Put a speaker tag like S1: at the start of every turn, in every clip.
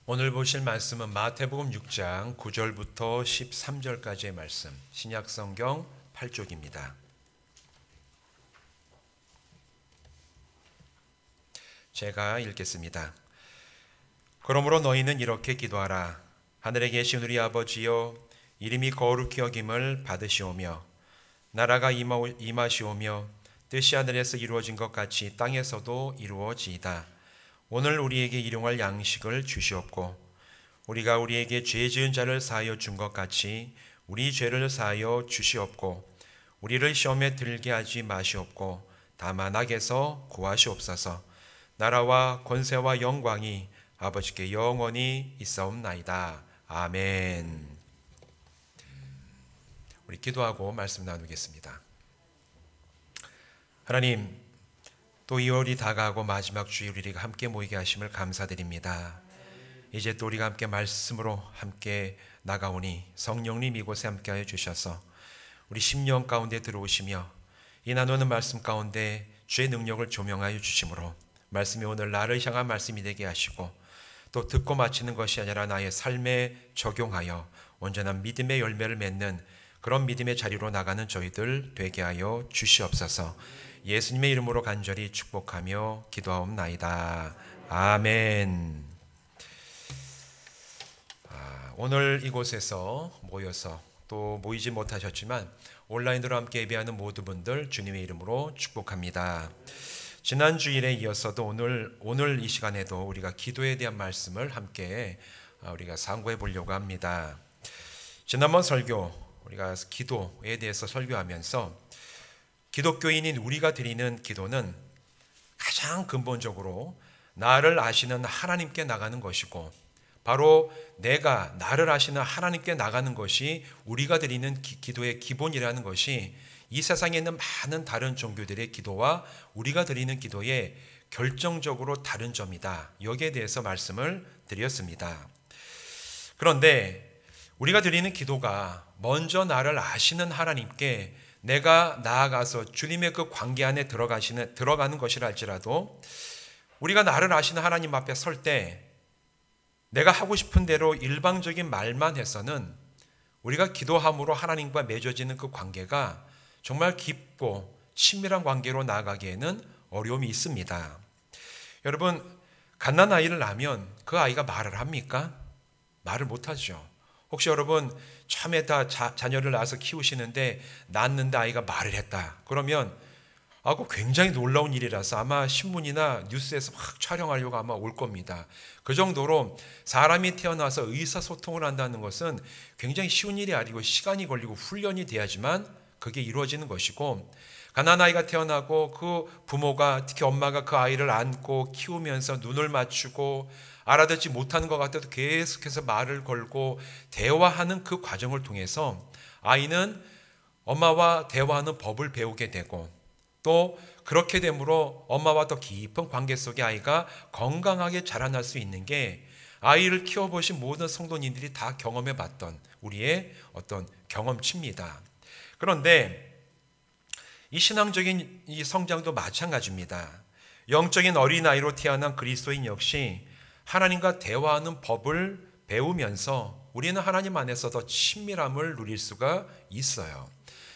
S1: 오늘 보실 말씀은 마태복음 6장 9절부터 13절까지의 말씀, 신약성경 8쪽입니다. 제가 읽겠습니다. 그러므로 너희는 이렇게 기도하라. 하늘에 계신 우리 아버지여, 이름이 거룩히 여김을 받으시오며 나라가 임하시오며 뜻이 하늘에서 이루어진 것 같이 땅에서도 이루어지이다. 오늘 우리에게 일용할 양식을 주시옵고 우리가 우리에게 죄 지은 자를 사하여 준 것 같이 우리 죄를 사하여 주시옵고 우리를 시험에 들게 하지 마시옵고 다만 악에서 구하시옵소서. 나라와 권세와 영광이 아버지께 영원히 있사옵나이다. 아멘. 우리 기도하고 말씀 나누겠습니다. 하나님, 또 2월이 다가오고 마지막 주일 우리가 함께 모이게 하심을 감사드립니다. 이제 또 우리가 함께 말씀으로 함께 나가오니 성령님 이곳에 함께하여 주셔서 우리 심령 가운데 들어오시며 이 나누는 말씀 가운데 주의 능력을 조명하여 주심으로 말씀이 오늘 나를 향한 말씀이 되게 하시고 또 듣고 마치는 것이 아니라 나의 삶에 적용하여 온전한 믿음의 열매를 맺는 그런 믿음의 자리로 나가는 저희들 되게 하여 주시옵소서. 예수님의 이름으로 간절히 축복하며 기도하옵나이다. 아멘. 오늘 이곳에서 모여서 또 모이지 못하셨지만 온라인으로 함께 예배하는 모든 분들 주님의 이름으로 축복합니다. 지난 주일에 이어서도 오늘 이 시간에도 우리가 기도에 대한 말씀을 함께 우리가 상고해 보려고 합니다. 지난번 설교 우리가 기도에 대해서 설교하면서 기독교인인 우리가 드리는 기도는 가장 근본적으로 나를 아시는 하나님께 나가는 것이고 바로 내가 나를 아시는 하나님께 나가는 것이 우리가 드리는 기도의 기본이라는 것이 이 세상에 있는 많은 다른 종교들의 기도와 우리가 드리는 기도의 결정적으로 다른 점이다. 여기에 대해서 말씀을 드렸습니다. 그런데 우리가 드리는 기도가 먼저 나를 아시는 하나님께 내가 나아가서 주님의 그 관계 안에 들어가는 것이라 할지라도 우리가 나를 아시는 하나님 앞에 설 때 내가 하고 싶은 대로 일방적인 말만 해서는 우리가 기도함으로 하나님과 맺어지는 그 관계가 정말 깊고 친밀한 관계로 나아가기에는 어려움이 있습니다. 여러분, 갓난아이를 낳으면 그 아이가 말을 합니까? 말을 못하죠. 혹시 여러분 처음에 다 자녀를 낳아서 키우시는데 낳는데 아이가 말을 했다. 그러면 그거 굉장히 놀라운 일이라서 아마 신문이나 뉴스에서 막 촬영하려고 아마 올 겁니다. 그 정도로 사람이 태어나서 의사소통을 한다는 것은 굉장히 쉬운 일이 아니고 시간이 걸리고 훈련이 돼야지만 그게 이루어지는 것이고 갓난아이가 태어나고 그 부모가 특히 엄마가 그 아이를 안고 키우면서 눈을 맞추고 알아듣지 못하는 것 같아도 계속해서 말을 걸고 대화하는 그 과정을 통해서 아이는 엄마와 대화하는 법을 배우게 되고 또 그렇게 되므로 엄마와 더 깊은 관계 속에 아이가 건강하게 자라날 수 있는 게 아이를 키워보신 모든 성도님들이 다 경험해 봤던 우리의 어떤 경험치입니다. 그런데 이 신앙적인 이 성장도 마찬가지입니다. 영적인 어린아이로 태어난 그리스도인 역시 하나님과 대화하는 법을 배우면서 우리는 하나님 안에서 더 친밀함을 누릴 수가 있어요.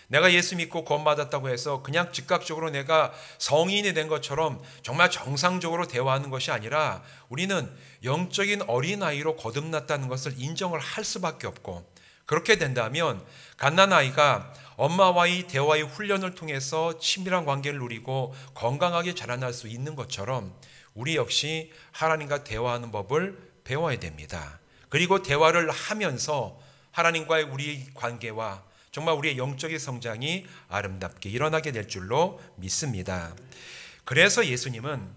S1: 내가 예수 믿고 구원받았다고 해서 그냥 즉각적으로 내가 성인이 된 것처럼 정말 정상적으로 대화하는 것이 아니라 우리는 영적인 어린아이로 거듭났다는 것을 인정을 할 수밖에 없고 그렇게 된다면 갓난아이가 엄마와의 대화의 훈련을 통해서 친밀한 관계를 누리고 건강하게 자라날 수 있는 것처럼 우리 역시 하나님과 대화하는 법을 배워야 됩니다. 그리고 대화를 하면서 하나님과의 우리의 관계와 정말 우리의 영적인 성장이 아름답게 일어나게 될 줄로 믿습니다. 그래서 예수님은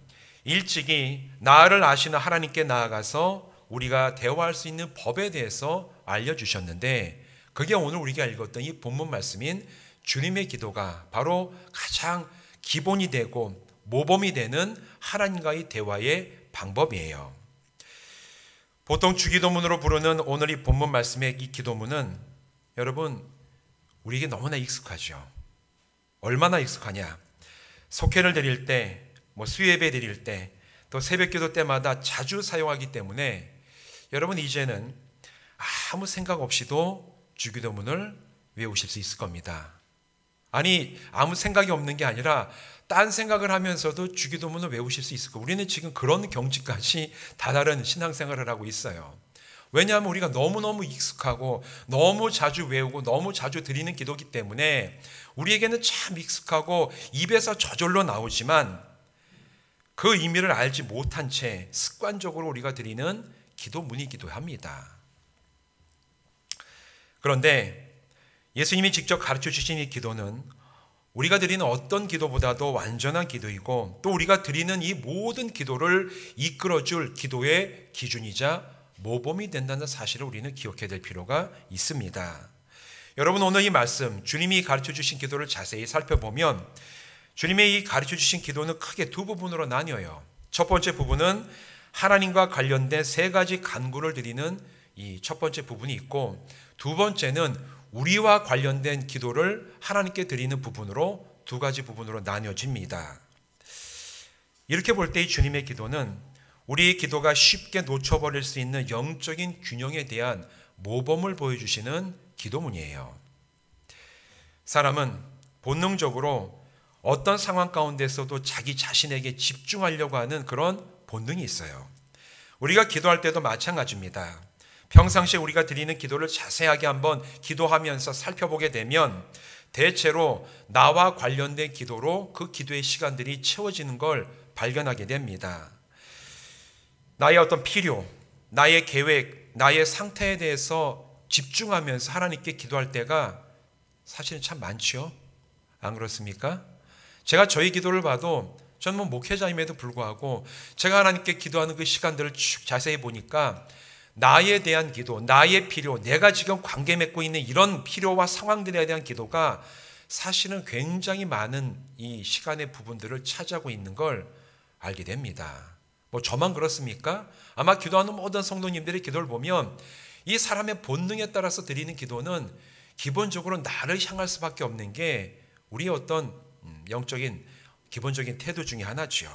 S1: 일찍이 나를 아시는 하나님께 나아가서 우리가 대화할 수 있는 법에 대해서 알려주셨는데 그게 오늘 우리가 읽었던 이 본문 말씀인 주님의 기도가 바로 가장 기본이 되고 모범이 되는 하나님과의 대화의 방법이에요. 보통 주기도문으로 부르는 오늘 이 본문 말씀의 이 기도문은 여러분 우리에게 너무나 익숙하죠. 얼마나 익숙하냐. 속회를 드릴 때, 수예배 드릴 때, 또 새벽기도 때마다 자주 사용하기 때문에 여러분 이제는 아무 생각 없이도 주기도문을 외우실 수 있을 겁니다. 아니 아무 생각이 없는 게 아니라 딴 생각을 하면서도 주기도문을 외우실 수 있을 거예요. 우리는 지금 그런 경지까지 다다른 신앙생활을 하고 있어요. 왜냐하면 우리가 너무너무 익숙하고 너무 자주 외우고 너무 자주 드리는 기도이기 때문에 우리에게는 참 익숙하고 입에서 저절로 나오지만 그 의미를 알지 못한 채 습관적으로 우리가 드리는 기도문이기도 합니다. 그런데 예수님이 직접 가르쳐 주신 이 기도는 우리가 드리는 어떤 기도보다도 완전한 기도이고 또 우리가 드리는 이 모든 기도를 이끌어줄 기도의 기준이자 모범이 된다는 사실을 우리는 기억해야 될 필요가 있습니다. 여러분 오늘 이 말씀 주님이 가르쳐 주신 기도를 자세히 살펴보면 주님의 이 가르쳐 주신 기도는 크게 두 부분으로 나뉘어요. 첫 번째 부분은 하나님과 관련된 세 가지 간구를 드리는 이 첫 번째 부분이 있고 두 번째는 우리와 관련된 기도를 하나님께 드리는 부분으로 두 가지 부분으로 나뉘어집니다. 이렇게 볼 때 이 주님의 기도는 우리의 기도가 쉽게 놓쳐버릴 수 있는 영적인 균형에 대한 모범을 보여주시는 기도문이에요. 사람은 본능적으로 어떤 상황 가운데서도 자기 자신에게 집중하려고 하는 그런 본능이 있어요. 우리가 기도할 때도 마찬가지입니다. 평상시에 우리가 드리는 기도를 자세하게 한번 기도하면서 살펴보게 되면 대체로 나와 관련된 기도로 그 기도의 시간들이 채워지는 걸 발견하게 됩니다. 나의 어떤 필요, 나의 계획, 나의 상태에 대해서 집중하면서 하나님께 기도할 때가 사실은 참 많지요? 안 그렇습니까? 제가 저희 기도를 봐도 저는 목회자임에도 불구하고 제가 하나님께 기도하는 그 시간들을 쭉 자세히 보니까 나에 대한 기도, 나의 필요, 내가 지금 관계 맺고 있는 이런 필요와 상황들에 대한 기도가 사실은 굉장히 많은 이 시간의 부분들을 차지하고 있는 걸 알게 됩니다. 뭐 저만 그렇습니까? 아마 기도하는 모든 성도님들의 기도를 보면 이 사람의 본능에 따라서 드리는 기도는 기본적으로 나를 향할 수밖에 없는 게 우리의 어떤 영적인 기본적인 태도 중에 하나죠.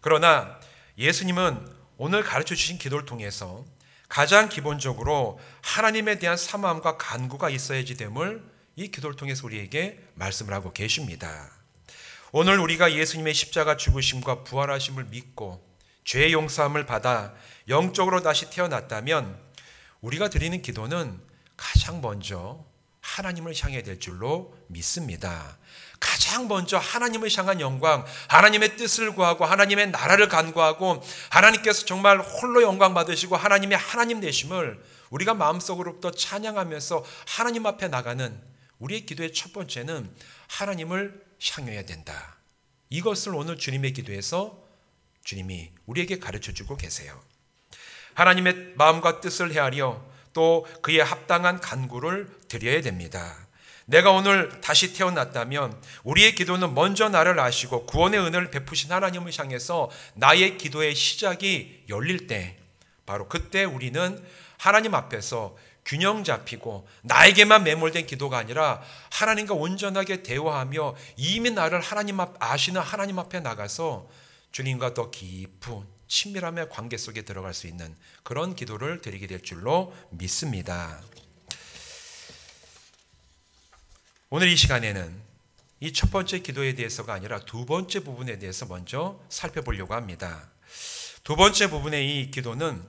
S1: 그러나 예수님은 오늘 가르쳐 주신 기도를 통해서 가장 기본적으로 하나님에 대한 사모함과 간구가 있어야지 됨을 이 기도를 통해서 우리에게 말씀을 하고 계십니다. 오늘 우리가 예수님의 십자가 죽으심과 부활하심을 믿고 죄의 용서함을 받아 영적으로 다시 태어났다면 우리가 드리는 기도는 가장 먼저 하나님을 향해야 될 줄로 믿습니다. 가장 먼저 하나님을 향한 영광, 하나님의 뜻을 구하고 하나님의 나라를 간구하고 하나님께서 정말 홀로 영광 받으시고 하나님의 하나님 되심을 우리가 마음속으로부터 찬양하면서 하나님 앞에 나가는 우리의 기도의 첫 번째는 하나님을 향해야 된다. 이것을 오늘 주님의 기도에서 주님이 우리에게 가르쳐주고 계세요. 하나님의 마음과 뜻을 헤아려 또 그에 합당한 간구를 드려야 됩니다. 내가 오늘 다시 태어났다면 우리의 기도는 먼저 나를 아시고 구원의 은혜를 베푸신 하나님을 향해서 나의 기도의 시작이 열릴 때 바로 그때 우리는 하나님 앞에서 균형 잡히고 나에게만 매몰된 기도가 아니라 하나님과 온전하게 대화하며 이미 나를 하나님 앞 아시는 하나님 앞에 나가서 주님과 더 깊은 친밀함의 관계 속에 들어갈 수 있는 그런 기도를 드리게 될 줄로 믿습니다. 오늘 이 시간에는 이 첫 번째 기도에 대해서가 아니라 두 번째 부분에 대해서 먼저 살펴보려고 합니다. 두 번째 부분의 이 기도는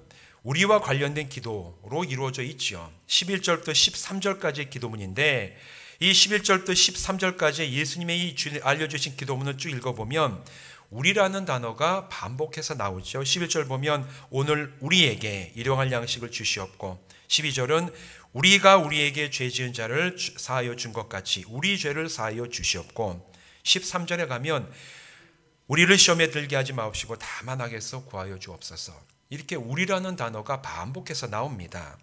S1: 우리와 관련된 기도로 이루어져 있죠. 11절부터 13절까지의 기도문인데 이 11절부터 13절까지 예수님의 이 알려주신 기도문을 쭉 읽어보면 우리라는 단어가 반복해서 나오죠. 11절 보면 오늘 우리에게 일용할 양식을 주시옵고 12절은 우리가 우리에게 죄 지은 자를 사하여 준 것 같이 우리 죄를 사하여 주시옵고 13절에 가면 우리를 시험에 들게 하지 마옵시고 다만 악에서 구하여 주옵소서. 이렇게 우리라는 단어가 반복해서 나옵니다.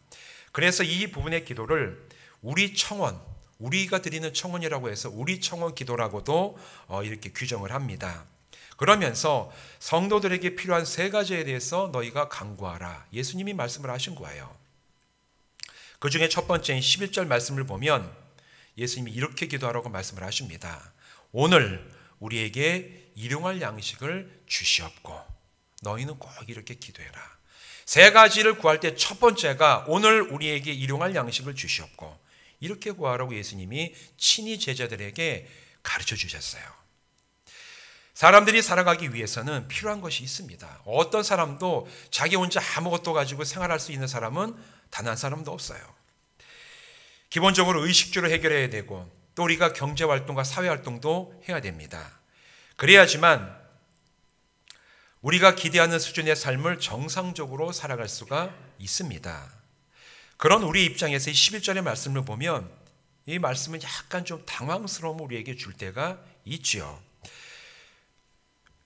S1: 그래서 이 부분의 기도를 우리 청원, 우리가 드리는 청원이라고 해서 우리 청원 기도라고도 이렇게 규정을 합니다. 그러면서 성도들에게 필요한 세 가지에 대해서 너희가 간구하라. 예수님이 말씀을 하신 거예요. 그 중에 첫 번째인 11절 말씀을 보면 예수님이 이렇게 기도하라고 말씀을 하십니다. 오늘 우리에게 일용할 양식을 주시옵고 너희는 꼭 이렇게 기도해라. 세 가지를 구할 때 첫 번째가 오늘 우리에게 일용할 양식을 주시옵고, 이렇게 구하라고 예수님이 친히 제자들에게 가르쳐 주셨어요. 사람들이 살아가기 위해서는 필요한 것이 있습니다. 어떤 사람도 자기 혼자 아무것도 가지고 생활할 수 있는 사람은 단 한 사람도 없어요. 기본적으로 의식주를 해결해야 되고, 또 우리가 경제활동과 사회활동도 해야 됩니다. 그래야지만 우리가 기대하는 수준의 삶을 정상적으로 살아갈 수가 있습니다. 그런 우리 입장에서 11절의 말씀을 보면 이 말씀은 약간 좀 당황스러움을 우리에게 줄 때가 있지요.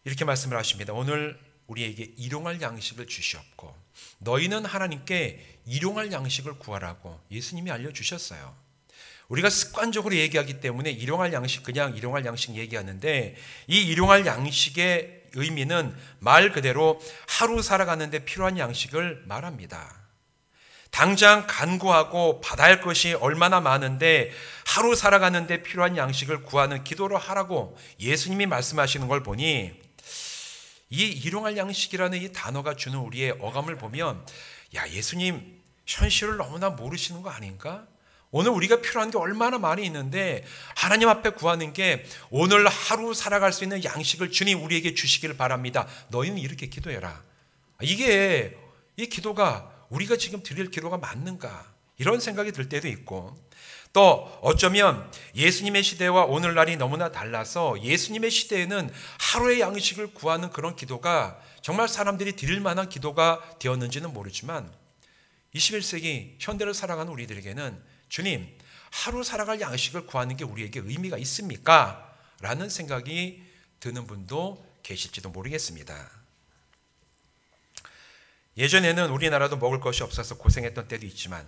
S1: 이렇게 말씀을 하십니다. 오늘 우리에게 일용할 양식을 주시옵고, 너희는 하나님께 일용할 양식을 구하라고 예수님이 알려주셨어요. 우리가 습관적으로 얘기하기 때문에 일용할 양식, 그냥 일용할 양식 얘기하는데, 이 일용할 양식의 의미는 말 그대로 하루 살아가는데 필요한 양식을 말합니다. 당장 간구하고 받아야 할 것이 얼마나 많은데 하루 살아가는데 필요한 양식을 구하는 기도를 하라고 예수님이 말씀하시는 걸 보니, 이 일용할 양식이라는 이 단어가 주는 우리의 어감을 보면, 야, 예수님 현실을 너무나 모르시는 거 아닌가? 오늘 우리가 필요한 게 얼마나 많이 있는데 하나님 앞에 구하는 게 오늘 하루 살아갈 수 있는 양식을 주님 우리에게 주시기를 바랍니다. 너희는 이렇게 기도해라. 이게 이 기도가 우리가 지금 드릴 기도가 맞는가? 이런 생각이 들 때도 있고, 또 어쩌면 예수님의 시대와 오늘날이 너무나 달라서 예수님의 시대에는 하루의 양식을 구하는 그런 기도가 정말 사람들이 드릴 만한 기도가 되었는지는 모르지만 21세기 현대를 살아가는 우리들에게는 주님, 하루 살아갈 양식을 구하는 게 우리에게 의미가 있습니까? 라는 생각이 드는 분도 계실지도 모르겠습니다. 예전에는 우리나라도 먹을 것이 없어서 고생했던 때도 있지만,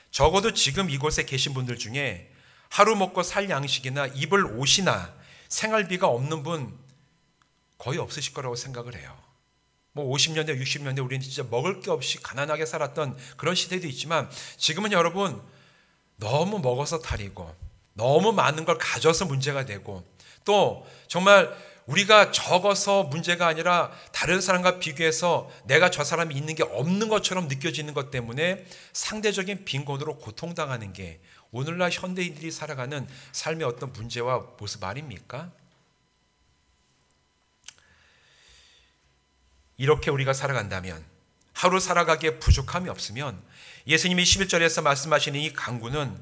S1: 적어도 지금 이곳에 계신 분들 중에 하루 먹고 살 양식이나 입을 옷이나 생활비가 없는 분 거의 없으실 거라고 생각을 해요. 뭐 50년대, 60년대 우리는 진짜 먹을 게 없이 가난하게 살았던 그런 시대도 있지만, 지금은 여러분 너무 먹어서 탈이고 너무 많은 걸 가져서 문제가 되고, 또 정말 우리가 적어서 문제가 아니라 다른 사람과 비교해서 내가 저 사람이 있는 게 없는 것처럼 느껴지는 것 때문에 상대적인 빈곤으로 고통당하는 게 오늘날 현대인들이 살아가는 삶의 어떤 문제와 모습 아닙니까? 이렇게 우리가 살아간다면, 하루 살아가기에 부족함이 없으면 예수님이 11절에서 말씀하시는 이 간구는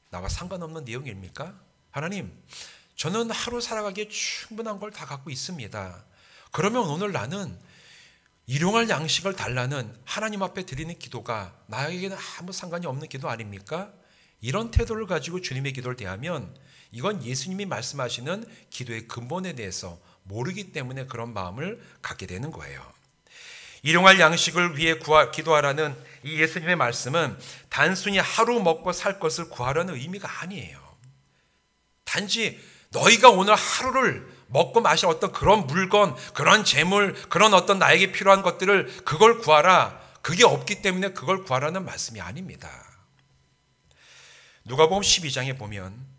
S1: 나와 상관없는 내용입니까? 하나님, 저는 하루 살아가기에 충분한 걸 다 갖고 있습니다. 그러면 오늘 나는 일용할 양식을 달라는 하나님 앞에 드리는 기도가 나에게는 아무 상관이 없는 기도 아닙니까? 이런 태도를 가지고 주님의 기도를 대하면 이건 예수님이 말씀하시는 기도의 근본에 대해서 모르기 때문에 그런 마음을 갖게 되는 거예요. 일용할 양식을 위해 기도하라는 이 예수님의 말씀은 단순히 하루 먹고 살 것을 구하라는 의미가 아니에요. 단지 너희가 오늘 하루를 먹고 마실 어떤 그런 물건, 그런 재물, 그런 어떤 나에게 필요한 것들을 그걸 구하라. 그게 없기 때문에 그걸 구하라는 말씀이 아닙니다. 누가복음 12장에 보면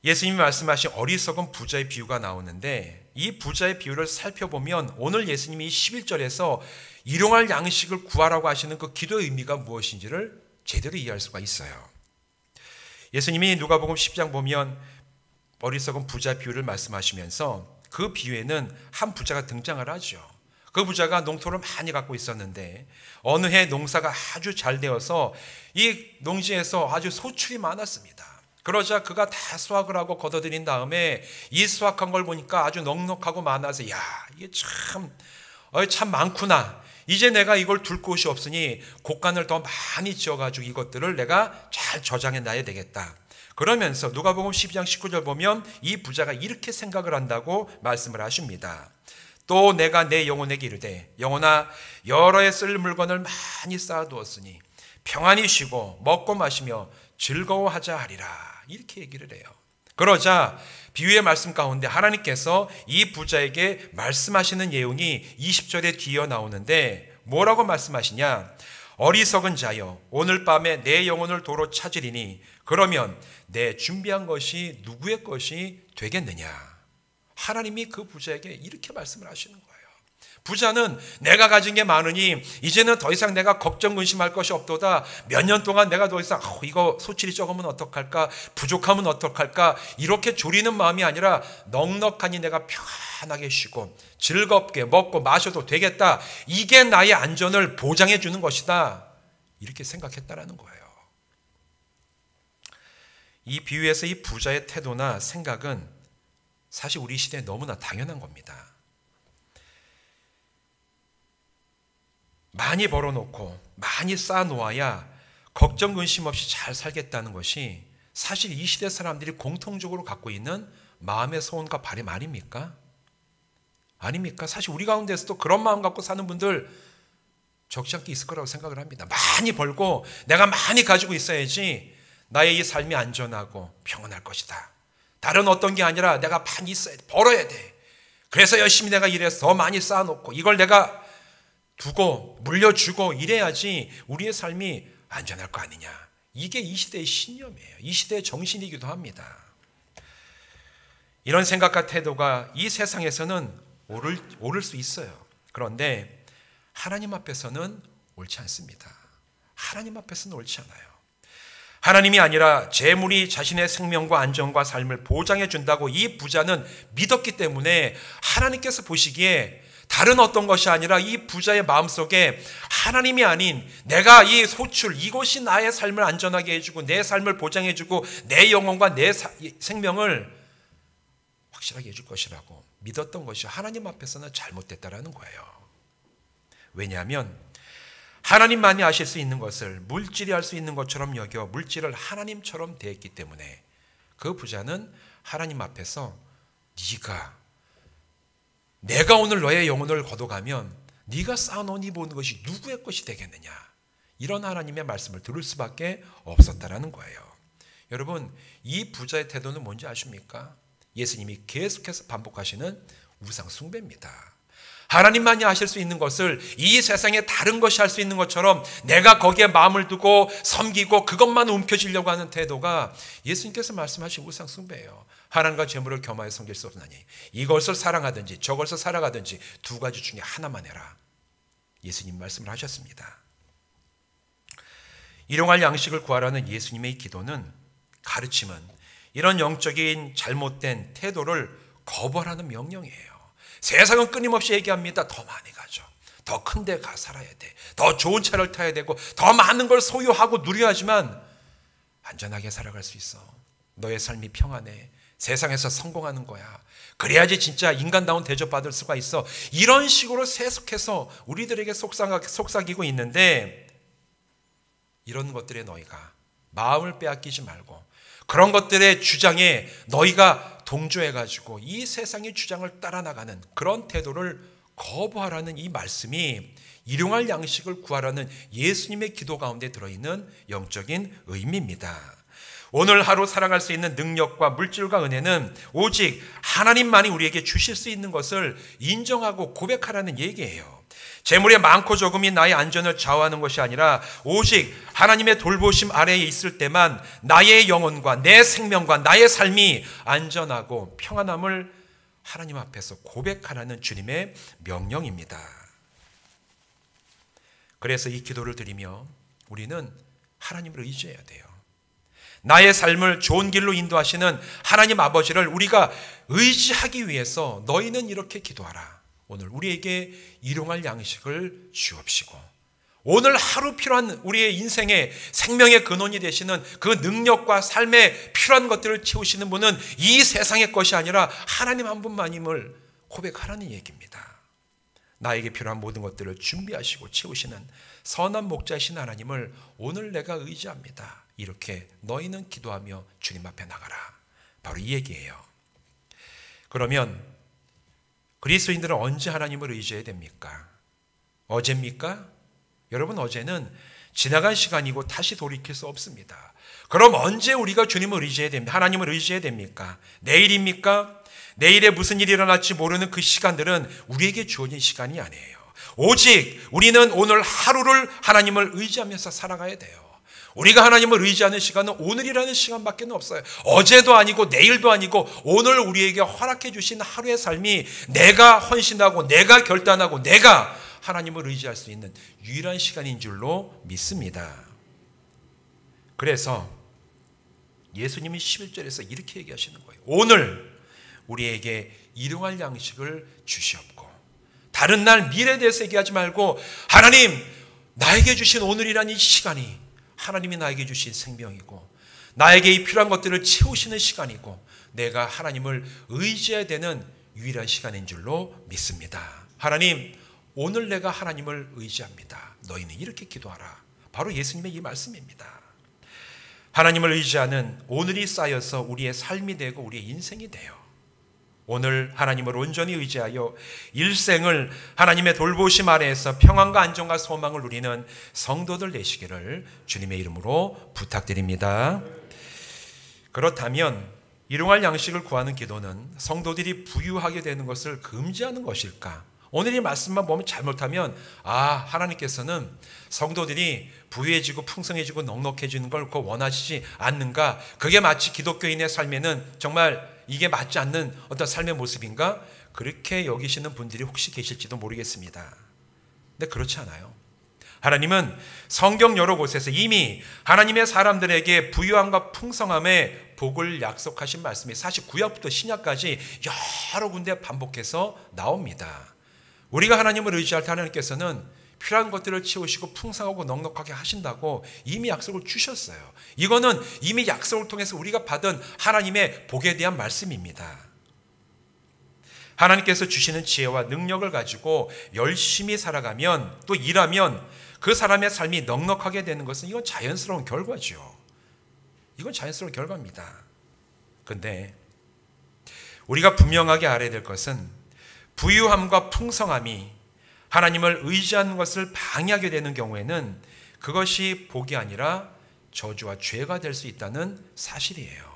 S1: 예수님이 말씀하신 어리석은 부자의 비유가 나오는데, 이 부자의 비유를 살펴보면 오늘 예수님이 11절에서 일용할 양식을 구하라고 하시는 그 기도의 의미가 무엇인지를 제대로 이해할 수가 있어요. 예수님이 누가복음 10장 보면 어리석은 부자 비유를 말씀하시면서 그 비유에는 한 부자가 등장을 하죠. 그 부자가 농토를 많이 갖고 있었는데 어느 해 농사가 아주 잘 되어서 이 농지에서 아주 소출이 많았습니다. 그러자 그가 다 수확을 하고 걷어들인 다음에 이 수확한 걸 보니까 아주 넉넉하고 많아서, 야, 이게 참 많구나. 이제 내가 이걸 둘 곳이 없으니 곡간을 더 많이 지어가지고 이것들을 내가 잘 저장해 놔야 되겠다. 그러면서 누가복음 12장 19절 보면 이 부자가 이렇게 생각을 한다고 말씀을 하십니다. 또 내가 내 영혼에게 이르되, 영혼아, 여러 해 쓸 물건을 많이 쌓아두었으니 평안히 쉬고 먹고 마시며 즐거워하자 하리라. 이렇게 얘기를 해요. 그러자 비유의 말씀 가운데 하나님께서 이 부자에게 말씀하시는 내용이 20절에 뒤어 나오는데 뭐라고 말씀하시냐? 어리석은 자여, 오늘 밤에 내 영혼을 도로 찾으리니 그러면 내 준비한 것이 누구의 것이 되겠느냐? 하나님이 그 부자에게 이렇게 말씀을 하시는 거예요. 부자는 내가 가진 게 많으니 이제는 더 이상 내가 걱정 근심할 것이 없도다. 몇 년 동안 내가 더 이상 이거 소출이 적으면 어떡할까, 부족하면 어떡할까, 이렇게 졸이는 마음이 아니라 넉넉하니 내가 편하게 쉬고 즐겁게 먹고 마셔도 되겠다. 이게 나의 안전을 보장해 주는 것이다. 이렇게 생각했다라는 거예요. 이 비유에서 이 부자의 태도나 생각은 사실 우리 시대에 너무나 당연한 겁니다. 많이 벌어놓고 많이 쌓아놓아야 걱정 근심 없이 잘 살겠다는 것이 사실 이 시대 사람들이 공통적으로 갖고 있는 마음의 소원과 바람 아닙니까? 아닙니까? 사실 우리 가운데서도 그런 마음 갖고 사는 분들 적지 않게 있을 거라고 생각을 합니다. 많이 벌고 내가 많이 가지고 있어야지 나의 이 삶이 안전하고 평온할 것이다. 다른 어떤 게 아니라 내가 많이 있어야 돼. 벌어야 돼. 그래서 열심히 내가 일해서 더 많이 쌓아놓고 이걸 내가 두고 물려주고 이래야지 우리의 삶이 안전할 거 아니냐. 이게 이 시대의 신념이에요. 이 시대의 정신이기도 합니다. 이런 생각과 태도가 이 세상에서는 옳을 수 있어요. 그런데 하나님 앞에서는 옳지 않습니다. 하나님 앞에서는 옳지 않아요. 하나님이 아니라 재물이 자신의 생명과 안전과 삶을 보장해 준다고 이 부자는 믿었기 때문에 하나님께서 보시기에 다른 어떤 것이 아니라 이 부자의 마음속에 하나님이 아닌 내가 이 소출, 이것이 나의 삶을 안전하게 해주고 내 삶을 보장해주고 내 영혼과 내 생명을 확실하게 해줄 것이라고 믿었던 것이 하나님 앞에서는 잘못됐다라는 거예요. 왜냐하면 하나님만이 아실 수 있는 것을 물질이 할 수 있는 것처럼 여겨 물질을 하나님처럼 대했기 때문에 그 부자는 하나님 앞에서 내가 오늘 너의 영혼을 거둬가면 네가 쌓아놓은 이 모든 것이 누구의 것이 되겠느냐, 이런 하나님의 말씀을 들을 수밖에 없었다라는 거예요. 여러분, 이 부자의 태도는 뭔지 아십니까? 예수님이 계속해서 반복하시는 우상 숭배입니다. 하나님만이 하실 수 있는 것을 이 세상에 다른 것이 할 수 있는 것처럼 내가 거기에 마음을 두고 섬기고 그것만 움켜쥐려고 하는 태도가 예수님께서 말씀하신 우상 숭배예요. 하나님과 재물을 겸하여 섬길 수 없나니 이것을 사랑하든지 저것을 살아가든지 두 가지 중에 하나만 해라. 예수님 말씀을 하셨습니다. 일용할 양식을 구하라는 예수님의 기도는, 가르침은 이런 영적인 잘못된 태도를 거부하라는 명령이에요. 세상은 끊임없이 얘기합니다. 더 많이 가져. 더 큰 데 가 살아야 돼. 더 좋은 차를 타야 되고 더 많은 걸 소유하고 누려야 하지만 안전하게 살아갈 수 있어. 너의 삶이 평안해. 세상에서 성공하는 거야. 그래야지 진짜 인간다운 대접받을 수가 있어. 이런 식으로 계속해서 우리들에게 속삭이고 있는데, 이런 것들에 너희가 마음을 빼앗기지 말고 그런 것들의 주장에 너희가 동조해가지고 이 세상의 주장을 따라 나가는 그런 태도를 거부하라는 이 말씀이 일용할 양식을 구하라는 예수님의 기도 가운데 들어있는 영적인 의미입니다. 오늘 하루 살아갈 수 있는 능력과 물질과 은혜는 오직 하나님만이 우리에게 주실 수 있는 것을 인정하고 고백하라는 얘기예요. 재물의 많고 적음이 나의 안전을 좌우하는 것이 아니라 오직 하나님의 돌보심 아래에 있을 때만 나의 영혼과 내 생명과 나의 삶이 안전하고 평안함을 하나님 앞에서 고백하라는 주님의 명령입니다. 그래서 이 기도를 드리며 우리는 하나님을 의지해야 돼요. 나의 삶을 좋은 길로 인도하시는 하나님 아버지를 우리가 의지하기 위해서 너희는 이렇게 기도하라. 오늘 우리에게 일용할 양식을 주옵시고 오늘 하루 필요한 우리의 인생의 생명의 근원이 되시는 그 능력과 삶에 필요한 것들을 채우시는 분은 이 세상의 것이 아니라 하나님 한 분만임을 고백하라는 얘기입니다. 나에게 필요한 모든 것들을 준비하시고 채우시는 선한 목자이신 하나님을 오늘 내가 의지합니다. 이렇게 너희는 기도하며 주님 앞에 나가라. 바로 이 얘기예요. 그러면 그리스도인들은 언제 하나님을 의지해야 됩니까? 어제입니까? 여러분, 어제는 지나간 시간이고 다시 돌이킬 수 없습니다. 그럼 언제 우리가 주님을 의지해야 됩니까? 하나님을 의지해야 됩니까? 내일입니까? 내일에 무슨 일이 일어날지 모르는 그 시간들은 우리에게 주어진 시간이 아니에요. 오직 우리는 오늘 하루를 하나님을 의지하면서 살아가야 돼요. 우리가 하나님을 의지하는 시간은 오늘이라는 시간밖에 없어요. 어제도 아니고 내일도 아니고 오늘 우리에게 허락해 주신 하루의 삶이 내가 헌신하고 내가 결단하고 내가 하나님을 의지할 수 있는 유일한 시간인 줄로 믿습니다. 그래서 예수님이 11절에서 이렇게 얘기하시는 거예요. 오늘 우리에게 일용할 양식을 주시옵고, 다른 날 미래에 대해서 얘기하지 말고 하나님 나에게 주신 오늘이란 이 시간이 하나님이 나에게 주신 생명이고 나에게 이 필요한 것들을 채우시는 시간이고 내가 하나님을 의지해야 되는 유일한 시간인 줄로 믿습니다. 하나님, 오늘 내가 하나님을 의지합니다. 너희는 이렇게 기도하라. 바로 예수님의 이 말씀입니다. 하나님을 의지하는 오늘이 쌓여서 우리의 삶이 되고 우리의 인생이 돼요. 오늘 하나님을 온전히 의지하여 일생을 하나님의 돌보심 아래에서 평안과 안정과 소망을 누리는 성도들 되시기를 주님의 이름으로 부탁드립니다. 그렇다면 일용할 양식을 구하는 기도는 성도들이 부유하게 되는 것을 금지하는 것일까? 오늘 이 말씀만 보면 잘못하면 하나님께서는 성도들이 부유해지고 풍성해지고 넉넉해지는 걸 원하시지 않는가? 그게 마치 기독교인의 삶에는 정말 이게 맞지 않는 어떤 삶의 모습인가? 그렇게 여기시는 분들이 혹시 계실지도 모르겠습니다. 근데 그렇지 않아요. 하나님은 성경 여러 곳에서 이미 하나님의 사람들에게 부유함과 풍성함의 복을 약속하신 말씀이 사실 구약부터 신약까지 여러 군데 반복해서 나옵니다. 우리가 하나님을 의지할 때 하나님께서는 필요한 것들을 채우시고 풍성하고 넉넉하게 하신다고 이미 약속을 주셨어요. 이거는 이미 약속을 통해서 우리가 받은 하나님의 복에 대한 말씀입니다. 하나님께서 주시는 지혜와 능력을 가지고 열심히 살아가면 또 일하면 그 사람의 삶이 넉넉하게 되는 것은 이건 자연스러운 결과죠. 이건 자연스러운 결과입니다. 그런데 우리가 분명하게 알아야 될 것은 부유함과 풍성함이 하나님을 의지하는 것을 방해하게 되는 경우에는 그것이 복이 아니라 저주와 죄가 될 수 있다는 사실이에요.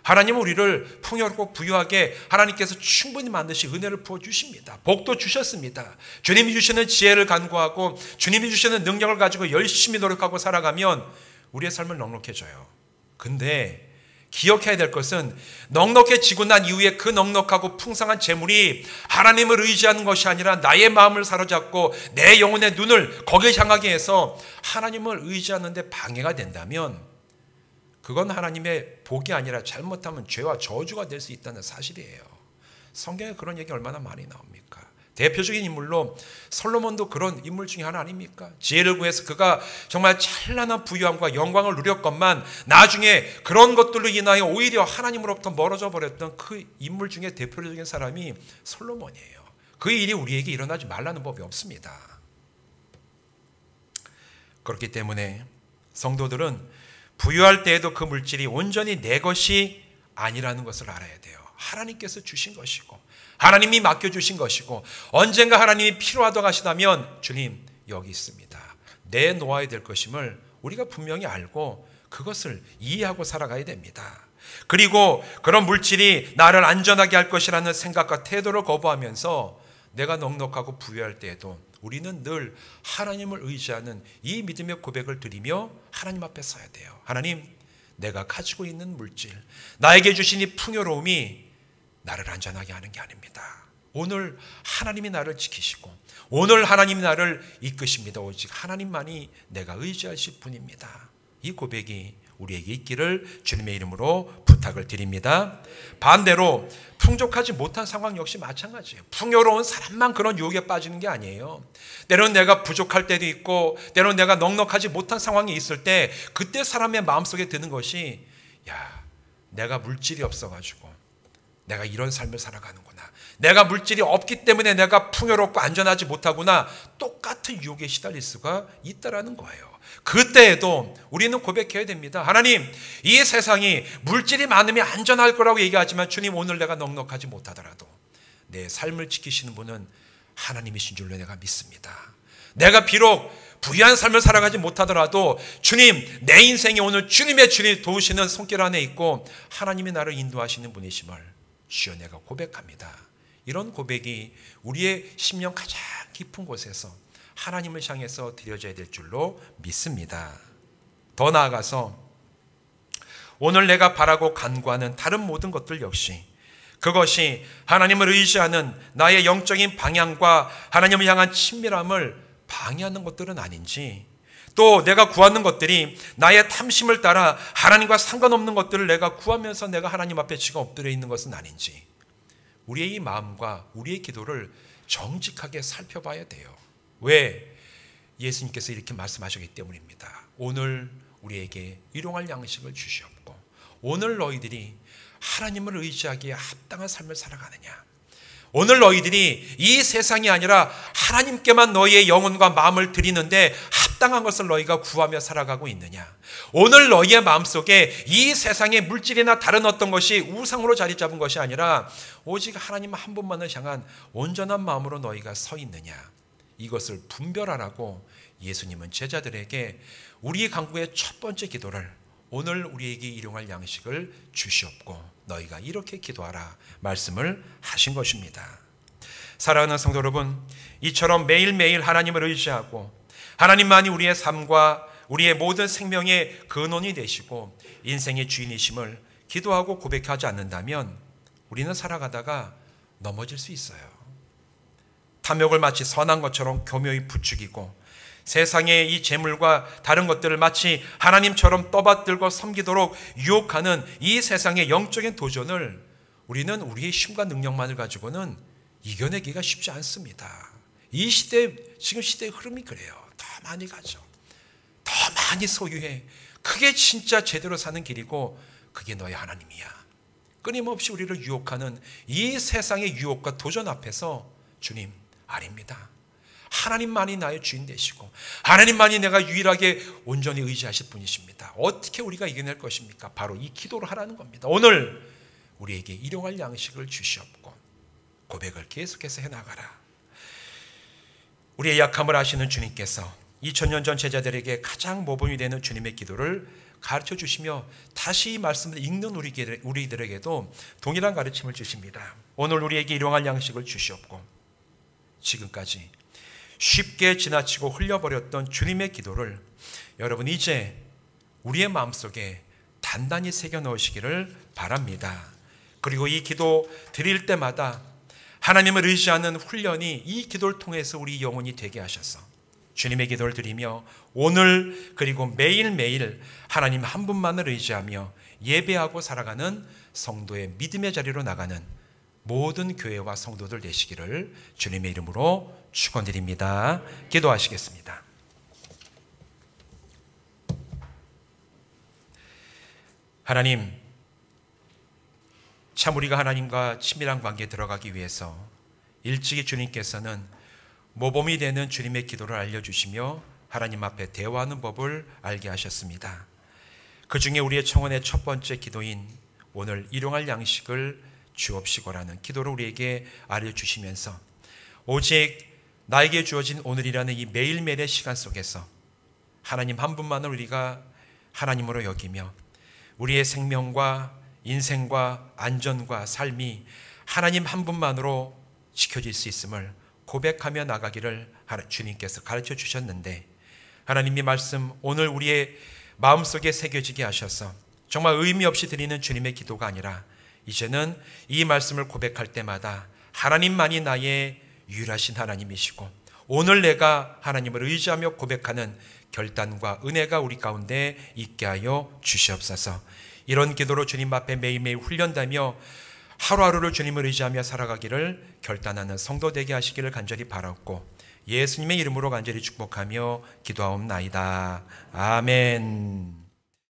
S1: 하나님은 우리를 풍요롭고 부유하게 하나님께서 충분히 만드시 은혜를 부어주십니다. 복도 주셨습니다. 주님이 주시는 지혜를 간구하고 주님이 주시는 능력을 가지고 열심히 노력하고 살아가면 우리의 삶을 넉넉해져요. 근데 기억해야 될 것은 넉넉해지고 난 이후에 그 넉넉하고 풍성한 재물이 하나님을 의지하는 것이 아니라 나의 마음을 사로잡고 내 영혼의 눈을 거기에 향하게 해서 하나님을 의지하는 데 방해가 된다면 그건 하나님의 복이 아니라 잘못하면 죄와 저주가 될 수 있다는 사실이에요. 성경에 그런 얘기 얼마나 많이 나옵니까? 대표적인 인물로 솔로몬도 그런 인물 중에 하나 아닙니까? 지혜를 구해서 그가 정말 찬란한 부유함과 영광을 누렸건만 나중에 그런 것들로 인하여 오히려 하나님으로부터 멀어져 버렸던 그 인물 중에 대표적인 사람이 솔로몬이에요. 그 일이 우리에게 일어나지 말라는 법이 없습니다. 그렇기 때문에 성도들은 부유할 때에도 그 물질이 온전히 내 것이 아니라는 것을 알아야 돼요. 하나님께서 주신 것이고 하나님이 맡겨주신 것이고 언젠가 하나님이 필요하다고 하시다면 주님 여기 있습니다. 내놓아야 될 것임을 우리가 분명히 알고 그것을 이해하고 살아가야 됩니다. 그리고 그런 물질이 나를 안전하게 할 것이라는 생각과 태도를 거부하면서 내가 넉넉하고 부유할 때에도 우리는 늘 하나님을 의지하는 이 믿음의 고백을 드리며 하나님 앞에 서야 돼요. 하나님, 내가 가지고 있는 물질, 나에게 주신 이 풍요로움이 나를 안전하게 하는 게 아닙니다. 오늘 하나님이 나를 지키시고 오늘 하나님이 나를 이끄십니다. 오직 하나님만이 내가 의지하실 분입니다. 이 고백이 우리에게 있기를 주님의 이름으로 부탁을 드립니다. 반대로 풍족하지 못한 상황 역시 마찬가지예요. 풍요로운 사람만 그런 유혹에 빠지는 게 아니에요. 때로는 내가 부족할 때도 있고 때로는 내가 넉넉하지 못한 상황이 있을 때 그때 사람의 마음속에 드는 것이 내가 물질이 없어가지고 내가 이런 삶을 살아가는구나. 내가 물질이 없기 때문에 내가 풍요롭고 안전하지 못하구나. 똑같은 유혹에 시달릴 수가 있다라는 거예요. 그때에도 우리는 고백해야 됩니다. 하나님, 이 세상이 물질이 많으면 안전할 거라고 얘기하지만 주님, 오늘 내가 넉넉하지 못하더라도 내 삶을 지키시는 분은 하나님이신 줄로 내가 믿습니다. 내가 비록 부유한 삶을 살아가지 못하더라도 주님, 내 인생이 오늘 주님의 도우시는 손길 안에 있고 하나님이 나를 인도하시는 분이심을 주여 내가 고백합니다. 이런 고백이 우리의 심령 가장 깊은 곳에서 하나님을 향해서 드려져야 될 줄로 믿습니다. 더 나아가서 오늘 내가 바라고 간구하는 다른 모든 것들 역시 그것이 하나님을 의지하는 나의 영적인 방향과 하나님을 향한 친밀함을 방해하는 것들은 아닌지, 또 내가 구하는 것들이 나의 탐심을 따라 하나님과 상관없는 것들을 내가 구하면서 내가 하나님 앞에 지가 엎드려 있는 것은 아닌지, 우리의 이 마음과 우리의 기도를 정직하게 살펴봐야 돼요. 왜? 예수님께서 이렇게 말씀하셨기 때문입니다. 오늘 우리에게 일용할 양식을 주시옵고 오늘 너희들이 하나님을 의지하기에 합당한 삶을 살아가느냐, 오늘 너희들이 이 세상이 아니라 하나님께만 너희의 영혼과 마음을 드리는데 합당한 것을 너희가 구하며 살아가고 있느냐, 오늘 너희의 마음속에 이 세상의 물질이나 다른 어떤 것이 우상으로 자리 잡은 것이 아니라 오직 하나님 한 분만을 향한 온전한 마음으로 너희가 서 있느냐, 이것을 분별하라고 예수님은 제자들에게 우리 간구의 첫 번째 기도를 오늘 우리에게 일용할 양식을 주시옵고 너희가 이렇게 기도하라 말씀을 하신 것입니다. 사랑하는 성도 여러분, 이처럼 매일매일 하나님을 의지하고 하나님만이 우리의 삶과 우리의 모든 생명의 근원이 되시고 인생의 주인이심을 기도하고 고백하지 않는다면 우리는 살아가다가 넘어질 수 있어요. 탐욕을 마치 선한 것처럼 교묘히 부추기고 세상의 이 재물과 다른 것들을 마치 하나님처럼 떠받들고 섬기도록 유혹하는 이 세상의 영적인 도전을 우리는 우리의 힘과 능력만을 가지고는 이겨내기가 쉽지 않습니다. 이 시대, 지금 시대의 흐름이 그래요. 더 많이 가져, 더 많이 소유해. 그게 진짜 제대로 사는 길이고 그게 너의 하나님이야. 끊임없이 우리를 유혹하는 이 세상의 유혹과 도전 앞에서 주님, 아닙니다. 하나님만이 나의 주인 되시고 하나님만이 내가 유일하게 온전히 의지하실 분이십니다. 어떻게 우리가 이겨낼 것입니까? 바로 이 기도를 하라는 겁니다. 오늘 우리에게 일용할 양식을 주시옵고 고백을 계속해서 해나가라. 우리의 약함을 아시는 주님께서 2000년 전 제자들에게 가장 모범이 되는 주님의 기도를 가르쳐 주시며 다시 이 말씀을 읽는 우리들에게도 동일한 가르침을 주십니다. 오늘 우리에게 일용할 양식을 주시옵고 지금까지 쉽게 지나치고 흘려버렸던 주님의 기도를 여러분 이제 우리의 마음속에 단단히 새겨 넣으시기를 바랍니다. 그리고 이 기도 드릴 때마다 하나님을 의지하는 훈련이 이 기도를 통해서 우리 영혼이 되게 하셔서 주님의 기도를 드리며 오늘 그리고 매일매일 하나님 한 분만을 의지하며 예배하고 살아가는 성도의 믿음의 자리로 나가는 모든 교회와 성도들 되시기를 주님의 이름으로 축원드립니다. 기도하시겠습니다. 하나님, 참 우리가 하나님과 친밀한 관계에 들어가기 위해서 일찍이 주님께서는 모범이 되는 주님의 기도를 알려주시며 하나님 앞에 대화하는 법을 알게 하셨습니다. 그 중에 우리의 청원의 첫 번째 기도인 오늘 일용할 양식을 주옵시고라는 기도를 우리에게 알려주시면서 오직 나에게 주어진 오늘이라는 이 매일매일의 시간 속에서 하나님 한 분만을 우리가 하나님으로 여기며 우리의 생명과 인생과 안전과 삶이 하나님 한 분만으로 지켜질 수 있음을 고백하며 나가기를 주님께서 가르쳐 주셨는데 하나님의 말씀 오늘 우리의 마음속에 새겨지게 하셔서 정말 의미 없이 드리는 주님의 기도가 아니라 이제는 이 말씀을 고백할 때마다 하나님만이 나의 유일하신 하나님이시고 오늘 내가 하나님을 의지하며 고백하는 결단과 은혜가 우리 가운데 있게 하여 주시옵소서. 이런 기도로 주님 앞에 매일매일 훈련되며 하루하루를 주님을 의지하며 살아가기를 결단하는 성도 되게 하시기를 간절히 바랐고 예수님의 이름으로 간절히 축복하며 기도하옵나이다. 아멘.